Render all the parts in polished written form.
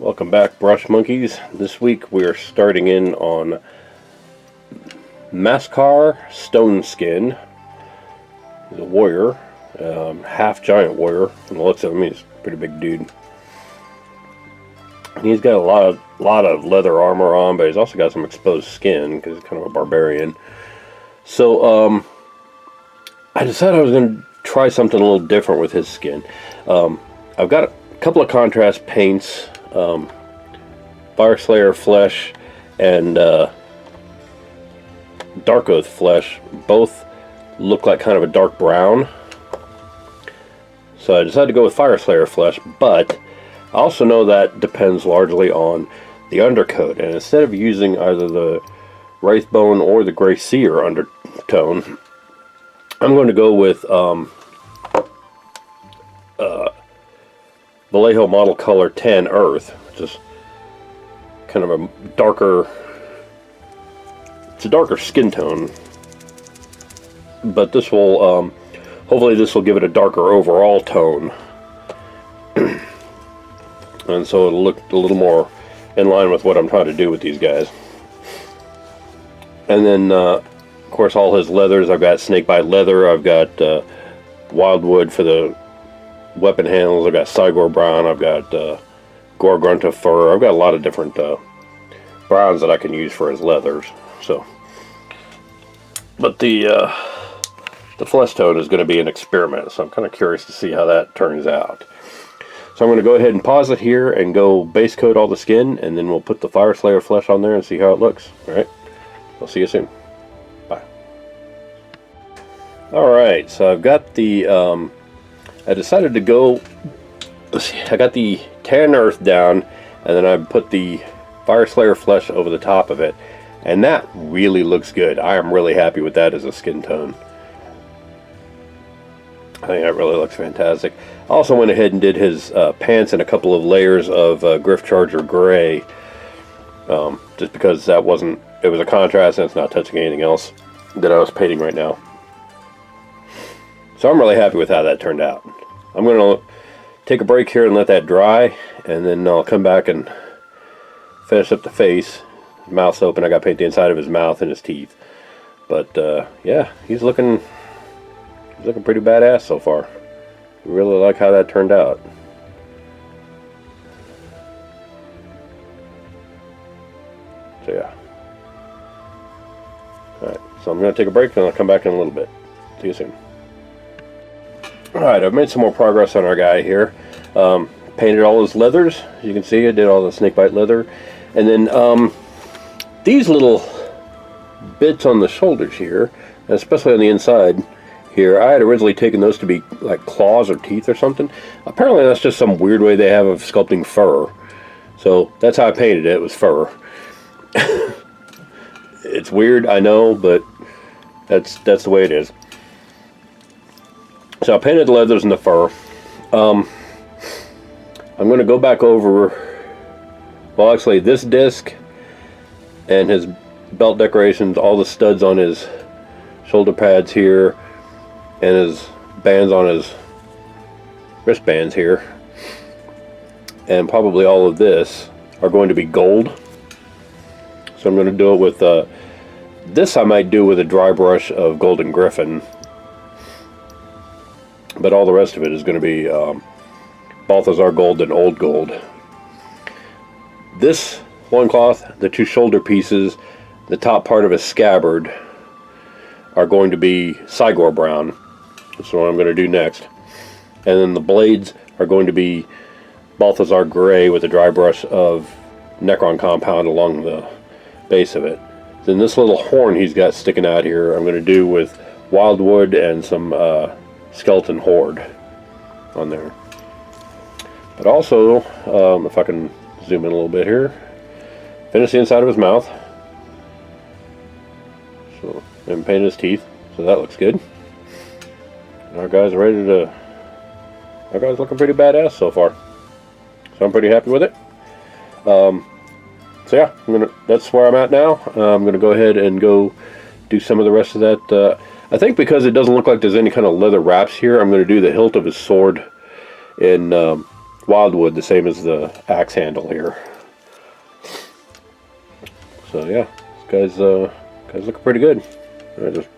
Welcome back, brush monkeys. This week we are starting in on Maskarr Stoneskin. He's a warrior, half giant warrior. From the looks of him, he's a pretty big dude. And he's got a lot of leather armor on, but he's also got some exposed skin because he's kind of a barbarian. So I decided I was going to try something a little different with his skin. I've got a couple of contrast paints. Fireslayer flesh and Dark Oath flesh both look like kind of a dark brown, so I decided to go with Fireslayer flesh, but I also know that depends largely on the undercoat, and instead of using either the Wraithbone or the Gray Seer undertone, I'm going to go with Vallejo Model Color 10 Earth, which is kind of a darker, it's a darker skin tone, but this will, hopefully this will give it a darker overall tone, and so it'll look a little more in line with what I'm trying to do with these guys. And then, of course, all his leathers, I've got snakebite leather, I've got wildwood for the weapon handles, I've got Cygor brown, I've got Gorgrunta fur. I've got a lot of different browns that I can use for his leathers. So, but the flesh tone is going to be an experiment, so I'm kind of curious to see how that turns out. So I'm going to go ahead and pause it here and go base coat all the skin, and then we'll put the Fireslayer flesh on there and see how it looks. All right, I'll see you soon. Bye. All right, so I've got the. I decided to go, let's see, I got the tan earth down, and then I put the Fireslayer flesh over the top of it, and that really looks good. I am really happy with that as a skin tone. I think that really looks fantastic. I also went ahead and did his pants in a couple of layers of Griff Charger Gray, just because that wasn't, it was a contrast and it's not touching anything else that I was painting right now. So I'm really happy with how that turned out. I'm going to take a break here and let that dry, and then I'll come back and finish up the face. His mouth's open. I got to paint the inside of his mouth and his teeth. But yeah, he's looking pretty badass so far. I really like how that turned out. So yeah. Alright, so I'm going to take a break and I'll come back in a little bit. See you soon. Alright, I've made some more progress on our guy here. Painted all his leathers. As you can see, I did all the snakebite leather. And then these little bits on the shoulders here, and especially on the inside here, I had originally taken those to be like claws or teeth or something. Apparently that's just some weird way they have of sculpting fur. So that's how I painted it. It was fur. It's weird, I know, but that's the way it is. So I painted the leathers and the fur. I'm going to go back over, well actually this disc and his belt decorations, all the studs on his shoulder pads here, and his bands on his wristbands here, and probably all of this are going to be gold. So I'm going to do it with, this I might do with a dry brush of Golden Griffin. But all the rest of it is going to be Balthazar gold and old gold. This loincloth, the two shoulder pieces, the top part of his scabbard are going to be Cygor brown. That's what I'm going to do next. And then the blades are going to be Balthazar gray with a dry brush of Necron compound along the base of it. Then this little horn he's got sticking out here I'm going to do with wildwood and some skeleton horde on there. But also, if I can zoom in a little bit here, finish the inside of his mouth. So, and paint his teeth. So that looks good. And our guy's ready to. Our guy's looking pretty badass so far. So I'm pretty happy with it. So yeah, that's where I'm at now. I'm gonna go ahead and go do some of the rest of that. I think because it doesn't look like there's any kind of leather wraps here, I'm going to do the hilt of his sword in wildwood, the same as the axe handle here. So yeah, this guy's looking pretty good. I just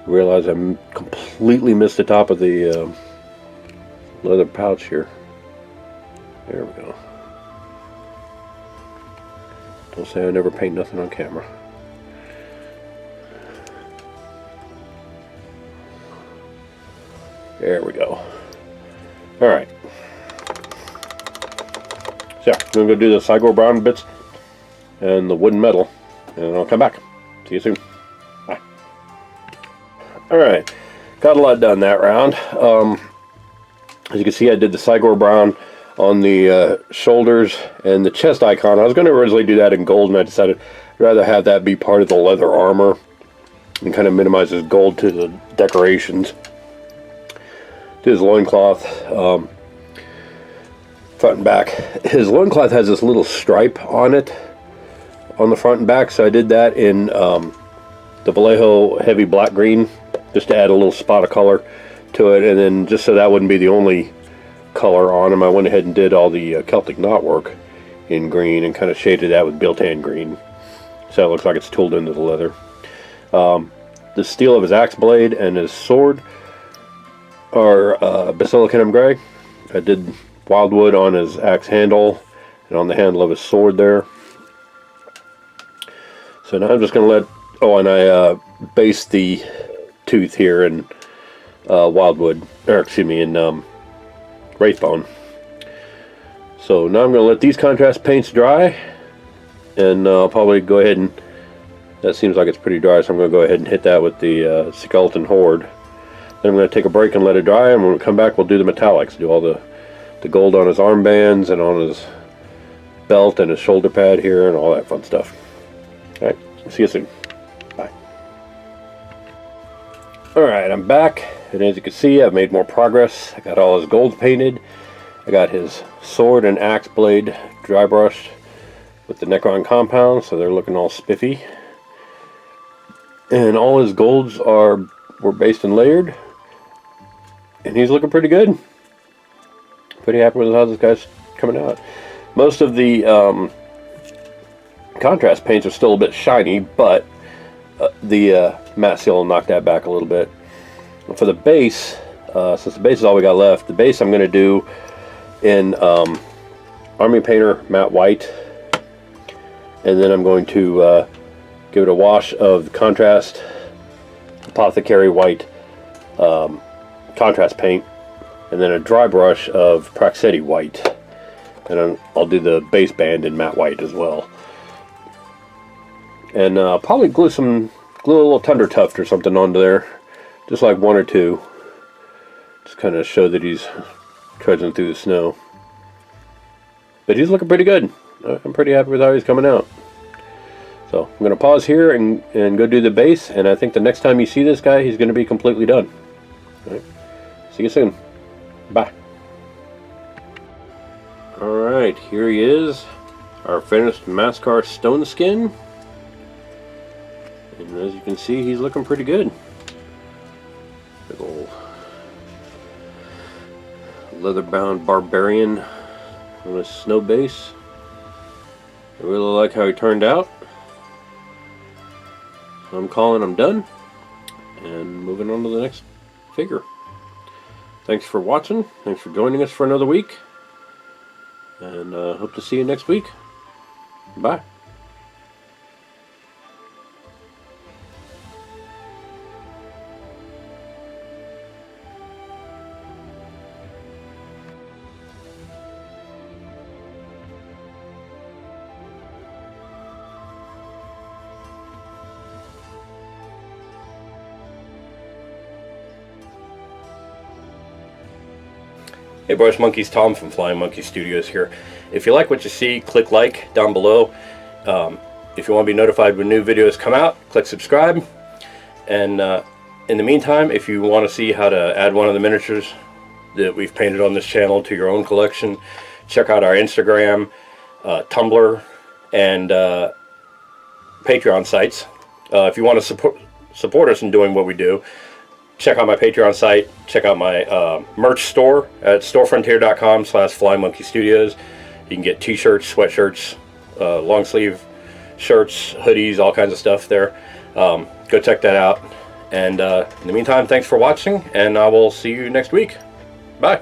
realized I completely missed the top of the leather pouch here. There we go. Don't say I never paint nothing on camera. There we go. Alright. So yeah, I'm going to go do the Sigor brown bits and the wooden metal, and I'll come back. See you soon. Bye. Alright, got a lot done that round. As you can see, I did the Sigor brown on the shoulders and the chest icon. I was going to originally do that in gold, and I decided I'd rather have that be part of the leather armor and kind of minimizes gold to the decorations. Did his loincloth, front and back. His loincloth has this little stripe on it on the front and back, so I did that in the Vallejo heavy black green, just to add a little spot of color to it, and then just so that wouldn't be the only color on him, I went ahead and did all the Celtic knotwork in green and kind of shaded that with biltan green, so it looks like it's tooled into the leather. The steel of his axe blade and his sword are basilicum gray. I did wildwood on his axe handle and on the handle of his sword there. So now I'm just going to let, oh, and I based the tooth here in wildwood, or excuse me, in wraithbone. So now I'm going to let these contrast paints dry, and I'll probably go ahead and, that seems like it's pretty dry, so I'm going to go ahead and hit that with the Skeleton Horde. Then I'm going to take a break and let it dry, and when we come back we'll do the metallics, do all the gold on his armbands and on his belt and his shoulder pad here and all that fun stuff. Alright, see you soon. Bye. Alright, I'm back, and as you can see I've made more progress. I got all his gold painted. I got his sword and axe blade dry brushed with the Necron compound, so they're looking all spiffy. And all his golds were based and layered. And he's looking pretty good. Pretty happy with how this guy's coming out. Most of the contrast paints are still a bit shiny, but the matte seal will knock that back a little bit. And for the base, since the base is all we got left, the base I'm going to do in Army Painter matte white, and then I'm going to give it a wash of contrast Apothecary white contrast paint, and then a dry brush of Praxetti white, and I'll do the base band in matte white as well. And probably glue a little Thunder Tuft or something onto there, just like one or two, just kind of show that he's trudging through the snow. But he's looking pretty good. I'm pretty happy with how he's coming out. So I'm going to pause here and go do the base, and I think the next time you see this guy, he's going to be completely done. All right. See you soon. Bye. Alright, here he is, our finished Maskarr Stoneskin. And as you can see, he's looking pretty good. Big old leather-bound barbarian on a snow base. I really like how he turned out. I'm calling him done, and moving on to the next figure. Thanks for watching. Thanks for joining us for another week. And hope to see you next week. Bye. Hey Brush Monkeys, Tom from Flying Monkey Studios here. If you like what you see, click like down below. If you want to be notified when new videos come out, click subscribe. And in the meantime, if you want to see how to add one of the miniatures that we've painted on this channel to your own collection, check out our Instagram, Tumblr, and Patreon sites. If you want to support us in doing what we do, check out my Patreon site. Check out my merch store at storefrontier.com/FlyMonkeyStudios. You can get t-shirts, sweatshirts, long sleeve shirts, hoodies, all kinds of stuff there. Go check that out. And in the meantime, thanks for watching, and I will see you next week. Bye.